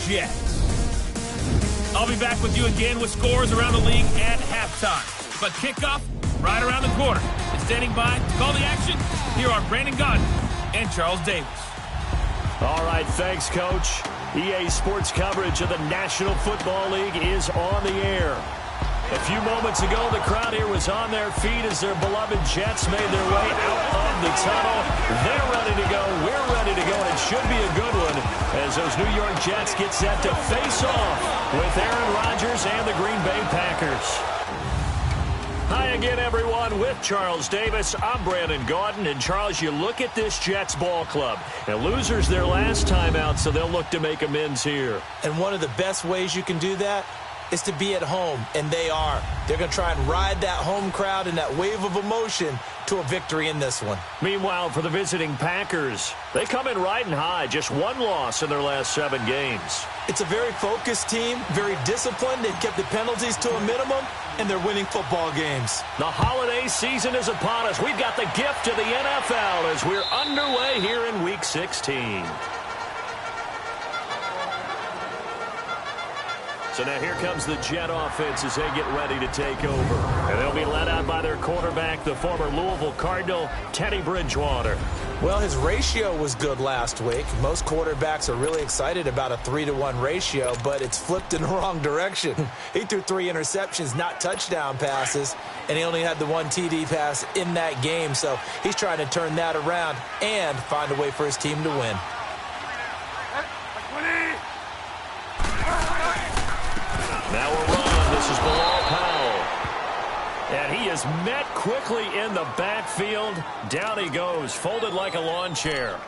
Jets. I'll be back with you again with scores around the league at halftime. But kickoff right around the corner. And standing by to call the action, here are Brandon Gaudin and Charles Davis. All right, thanks, Coach. EA Sports coverage of the National Football League is on the air. A few moments ago, the crowd here was on their feet as their beloved Jets made their way out of the tunnel. They're ready to go. We're ready to go. It should be a good one as those New York Jets get set to face off with Aaron Rodgers and the Green Bay Packers. Hi again, everyone. With Charles Davis, I'm Brandon Gaudin. And, Charles, you look at this Jets ball club. And losers their last time out, so they'll look to make amends here. And one of the best ways you can do that is to be at home, and they are. They're going to try and ride that home crowd and that wave of emotion to a victory in this one. Meanwhile, for the visiting Packers, they come in riding high, just one loss in their last 7 games. It's a very focused team, very disciplined. They've kept the penalties to a minimum, and they're winning football games. The holiday season is upon us. We've got the gift of the NFL as we're underway here in Week 16. So now here comes the Jet offense as they get ready to take over. And they'll be led out by their quarterback, the former Louisville Cardinal, Teddy Bridgewater. Well, his ratio was good last week. Most quarterbacks are really excited about a 3-to-1 ratio, but it's flipped in the wrong direction. He threw 3 interceptions, not touchdown passes, and he only had the 1 TD pass in that game. So he's trying to turn that around and find a way for his team to win. Now we'll run. This is Bilal Powell. And he is met quickly in the backfield. Down he goes, folded like a lawn chair.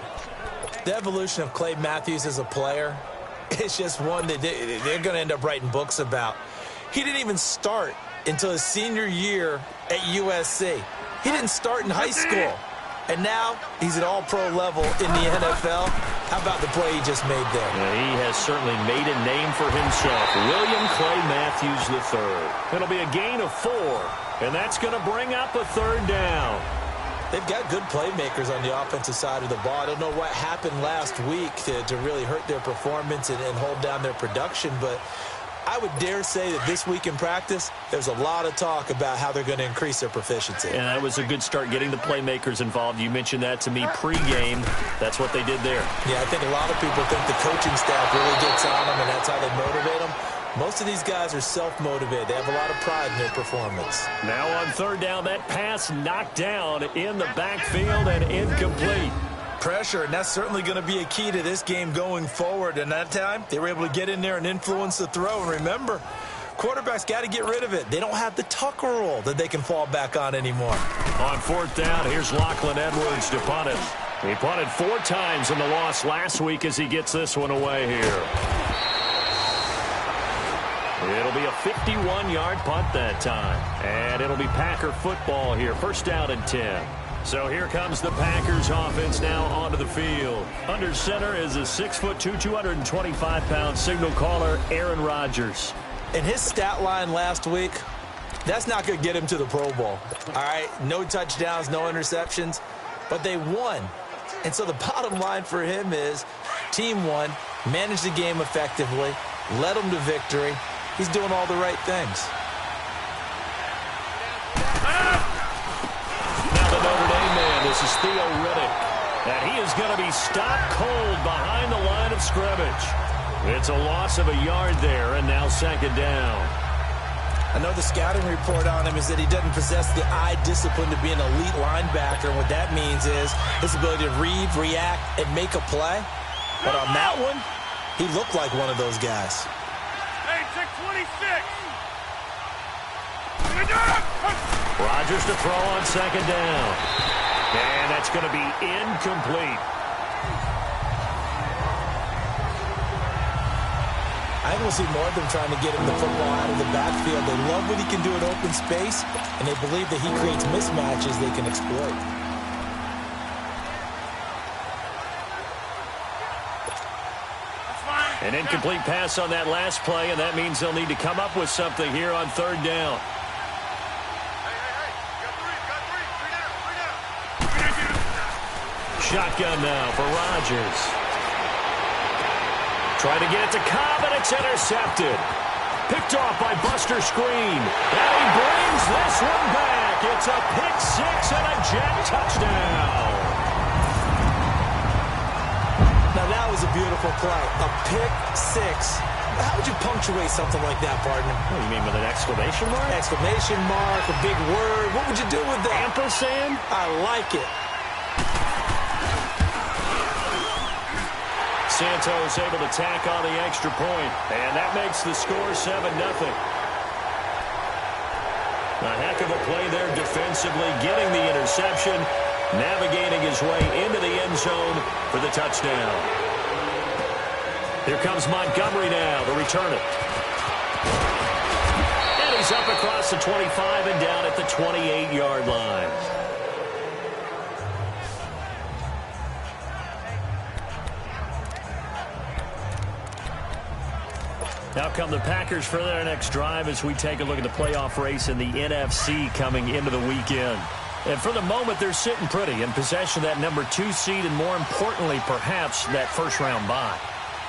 The evolution of Clay Matthews as a player, it's just one that they're going to end up writing books about. He didn't even start until his senior year at USC. He didn't start in high school. And now he's at all-pro level in the NFL. How about the play he just made there? Yeah, he has certainly made a name for himself. William Clay Matthews III. It'll be a gain of 4, and that's going to bring up a 3rd down. They've got good playmakers on the offensive side of the ball. I don't know what happened last week to really hurt their performance and hold down their production, but I would dare say that this week in practice, there's a lot of talk about how they're going to increase their proficiency. And that was a good start getting the playmakers involved. You mentioned that to me pregame. That's what they did there. Yeah, I think a lot of people think the coaching staff really gets on them, and that's how they motivate them. Most of these guys are self-motivated. They have a lot of pride in their performance. Now on 3rd down, that pass knocked down in the backfield and incomplete. Pressure, and that's certainly going to be a key to this game going forward. And that time, they were able to get in there and influence the throw. And remember, quarterbacks got to get rid of it. They don't have the Tucker rule that they can fall back on anymore. On 4th down, here's Lachlan Edwards to punt it. He punted 4 times in the loss last week as he gets this one away here. It'll be a 51-yard punt that time. And it'll be Packer football here. 1st down and 10. So here comes the Packers offense now onto the field. Under center is a 6'2", 225-pound signal caller, Aaron Rodgers. And his stat line last week, that's not going to get him to the Pro Bowl. All right, no touchdowns, no interceptions, but they won. And so the bottom line for him is team won, managed the game effectively, led them to victory. He's doing all the right things. This is Theo Riddick, and he is going to be stopped cold behind the line of scrimmage. It's a loss of a yard there, and now 2nd down. I know the scouting report on him is that he doesn't possess the eye discipline to be an elite linebacker, and what that means is his ability to read, react, and make a play. But on that one, he looked like one of those guys. Hey, check 26. Rodgers to throw on 2nd down. And that's going to be incomplete. I think we'll see more of them trying to get him the football out of the backfield. They love what he can do in open space, and they believe that he creates mismatches they can exploit. An incomplete pass on that last play, and that means they'll need to come up with something here on 3rd down. Shotgun now for Rodgers. Trying to get it to Cobb, and it's intercepted. Picked off by Buster Screen. And he brings this one back. It's a pick six and a Jet touchdown. Now that was a beautiful play. A pick six. How would you punctuate something like that, partner? What do you mean, with an exclamation mark? Exclamation mark, a big word. What would you do with that? Ampersand? I like it. Santos able to tack on the extra point, and that makes the score 7-0. A heck of a play there defensively, getting the interception, navigating his way into the end zone for the touchdown. Here comes Montgomery now to return it. And he's up across the 25 and down at the 28-yard line. Now come the Packers for their next drive as we take a look at the playoff race in the NFC coming into the weekend. And for the moment, they're sitting pretty in possession of that number 2 seed and, more importantly, perhaps that first-round bye.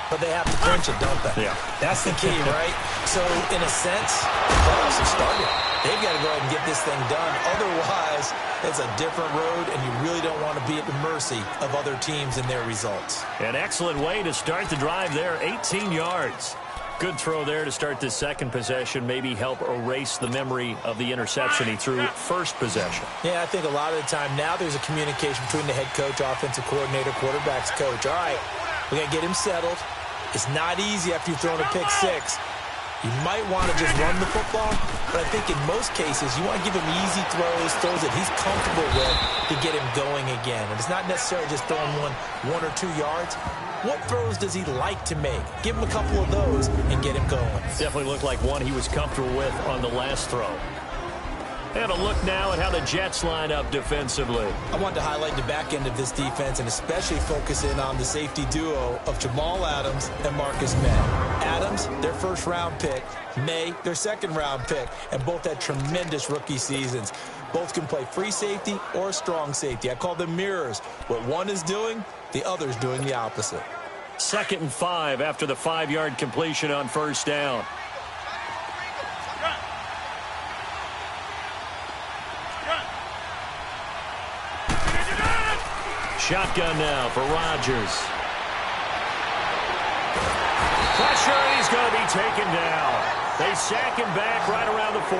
But they have to clinch it, don't they? Yeah. That's the key, right? So, in a sense, the playoffs have started. They've got to go ahead and get this thing done. Otherwise, it's a different road, and you really don't want to be at the mercy of other teams and their results. An excellent way to start the drive there, 18 yards. Good throw there to start this second possession, maybe help erase the memory of the interception he threw first possession. Yeah, I think a lot of the time now there's a communication between the head coach, offensive coordinator, quarterback's coach. All right, we're going to get him settled. It's not easy after you've thrown a pick six. You might want to just run the football, but I think in most cases you want to give him easy throws that he's comfortable with to get him going again. And it's not necessarily just throwing one or 2 yards. What throws does he like to make? Give him a couple of those and get him going. Definitely looked like one he was comfortable with on the last throw. And a look now at how the Jets line up defensively. I wanted to highlight the back end of this defense and especially focus in on the safety duo of Jamal Adams and Marcus May. Adams, their first-round pick. May, their second-round pick. And both had tremendous rookie seasons. Both can play free safety or strong safety. I call them mirrors. What one is doing, the other's doing the opposite. 2nd and 5 after the 5-yard completion on first down. Shotgun now for Rodgers. Pressure, and he's going to be taken down. They sack him back right around the 44.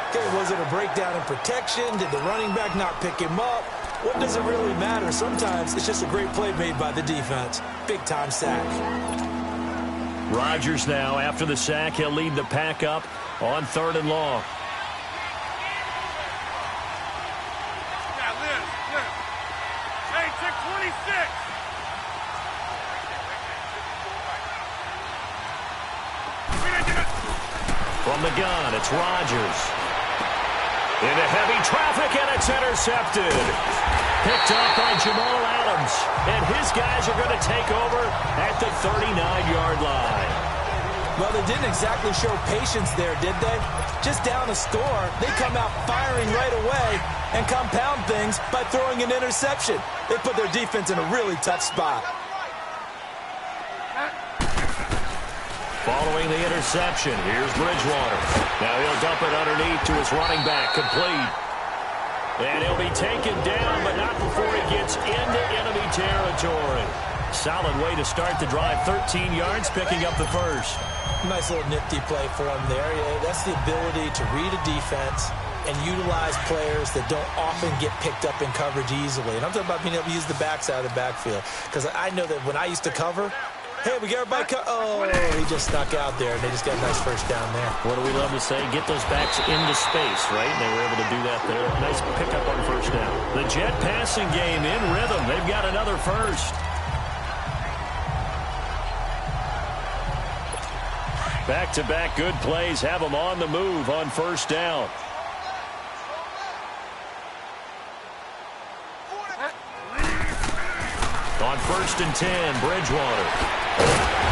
Okay, was it a breakdown in protection? Did the running back not pick him up? What does it really matter? Sometimes it's just a great play made by the defense. Big-time sack. Rodgers now, after the sack, he'll lead the pack up on 3rd and long. From the gun, it's Rodgers. Into heavy traffic, and it's intercepted. Picked up by Jamal Adams. And his guys are going to take over at the 39-yard line. Well, they didn't exactly show patience there, did they? Just down a score, they come out firing right away and compound things by throwing an interception. They put their defense in a really tough spot. Following the interception, here's Bridgewater. Now he'll dump it underneath to his running back, complete. And he'll be taken down, but not before he gets into enemy territory. Solid way to start the drive, 13 yards, picking up the first. Nice little nifty play for him there. Yeah, that's the ability to read a defense and utilize players that don't often get picked up in coverage easily. And I'm talking about being able to use the backside of the backfield. Because I know that when I used to cover, hey, we got everybody oh, he just snuck out there, and they just got a nice first down there. What do we love to say? Get those backs into space, right? And they were able to do that there. Nice pickup on first down. The Jet passing game in rhythm. They've got another first. Back-to-back good plays have them on the move on first down. On 1st and 10, Bridgewater.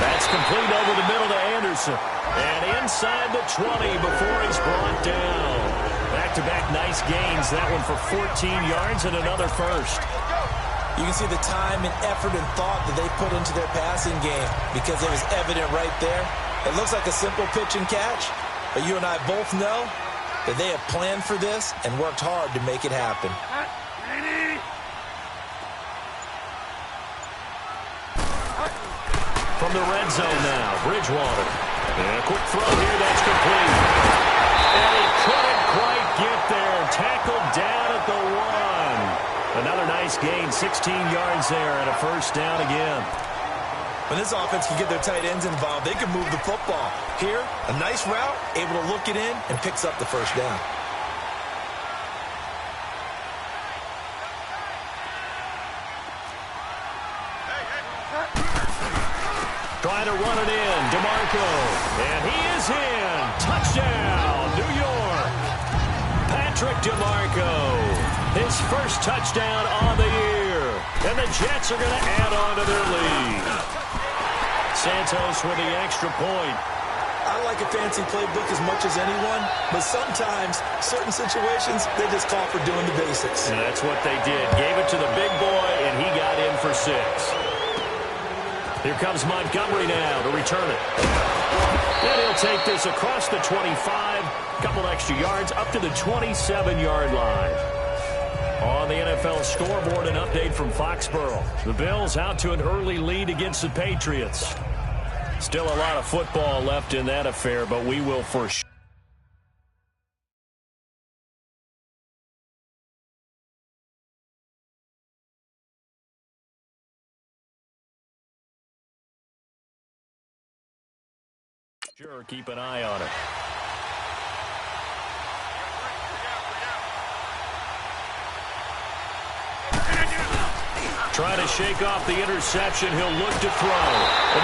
That's complete over the middle to Anderson. And inside the 20 before he's brought down. Back-to-back nice gains. That one for 14 yards and another first. You can see the time and effort and thought that they put into their passing game because it was evident right there. It looks like a simple pitch and catch, but you and I both know that they have planned for this and worked hard to make it happen. From the red zone now, Bridgewater. And a quick throw here, that's complete. And he couldn't quite get there. Tackled down at the 1. Another nice gain, 16 yards there, and a first down again. When this offense can get their tight ends involved, they can move the football. Here, a nice route, able to look it in, and picks up the first down. Trying to run it in, DeMarco. And he is in. Touchdown, New York. Patrick DeMarco. His first touchdown on the year. And the Jets are going to add on to their lead. Santos with the extra point. I like a fancy playbook as much as anyone, but sometimes, certain situations, they just call for doing the basics. And that's what they did. Gave it to the big boy, and he got in for 6. Here comes Montgomery now to return it. And he'll take this across the 25, couple extra yards up to the 27-yard line. On the NFL scoreboard, an update from Foxborough. The Bills out to an early lead against the Patriots. Still a lot of football left in that affair, but we will for sure keep an eye on it. Trying to shake off the interception. He'll look to throw. And